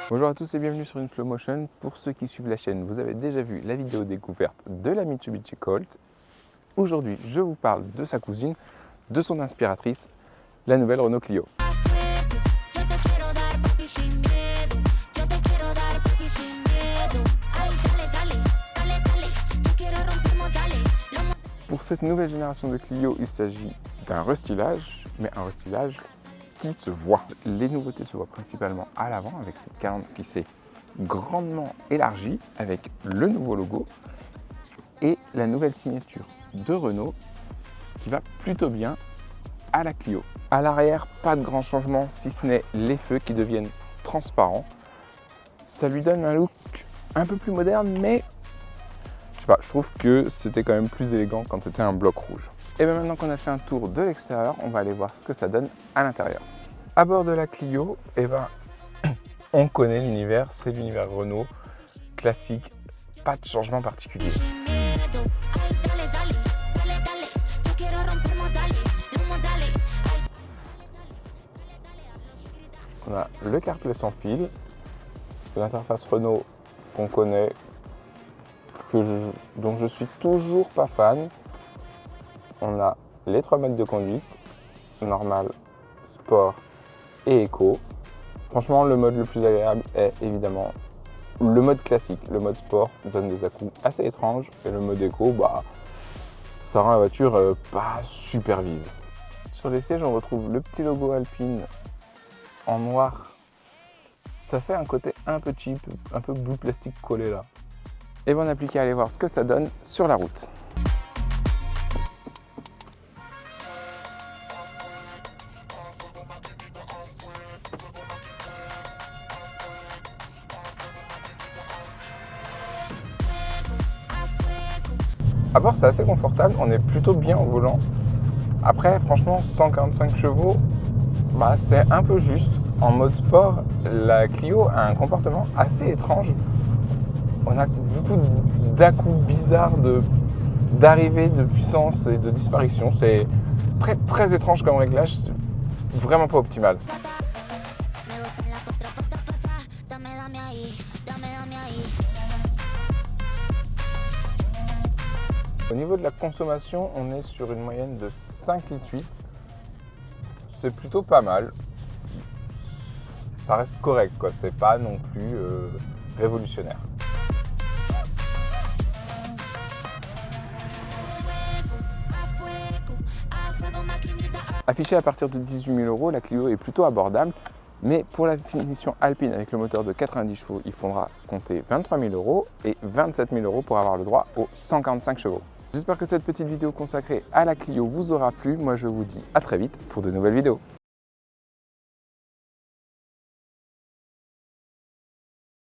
Bonjour à tous et bienvenue sur InFlowMotion. Pour ceux qui suivent la chaîne, vous avez déjà vu la vidéo découverte de la Mitsubishi Colt. Aujourd'hui, je vous parle de sa cousine, de son inspiratrice, la nouvelle Renault Clio. Pour cette nouvelle génération de Clio, il s'agit d'un restylage, mais un restylage qui se voit. Les nouveautés se voient principalement à l'avant avec cette calandre qui s'est grandement élargie avec le nouveau logo et la nouvelle signature de Renault qui va plutôt bien à la Clio. À l'arrière, pas de grand changement si ce n'est les feux qui deviennent transparents. Ça lui donne un look un peu plus moderne, mais je sais pas, je trouve que c'était quand même plus élégant quand c'était un bloc rouge. Et bien maintenant qu'on a fait un tour de l'extérieur, on va aller voir ce que ça donne à l'intérieur. À bord de la Clio, on connaît l'univers, c'est l'univers Renault, classique, pas de changement particulier. On a le CarPlay sans fil, l'interface Renault qu'on connaît, dont je suis toujours pas fan. On a les 3 modes de conduite, normal, sport et éco. Franchement, le mode le plus agréable est évidemment le mode classique. Le mode sport donne des à-coups assez étranges et le mode éco, ça rend la voiture pas super vive. Sur les sièges, on retrouve le petit logo Alpine en noir. Ça fait un côté un peu cheap, un peu bout de plastique collé là. Et on n'a plus qu'à aller voir ce que ça donne sur la route. À bord, c'est assez confortable, on est plutôt bien au volant. Après, franchement, 145 chevaux, c'est un peu juste. En mode sport, la Clio a un comportement assez étrange. On a beaucoup d'à-coups bizarres d'arrivée, de puissance et de disparition. C'est très étrange comme réglage, c'est vraiment pas optimal. Au niveau de la consommation, on est sur une moyenne de 5,8 litres. C'est plutôt pas mal. Ça reste correct, quoi. C'est pas non plus révolutionnaire. Affichée à partir de 18 000 €, la Clio est plutôt abordable. Mais pour la finition Alpine avec le moteur de 90 chevaux, il faudra compter 23 000 € et 27 000 € pour avoir le droit aux 145 chevaux. J'espère que cette petite vidéo consacrée à la Clio vous aura plu. Moi, je vous dis à très vite pour de nouvelles vidéos.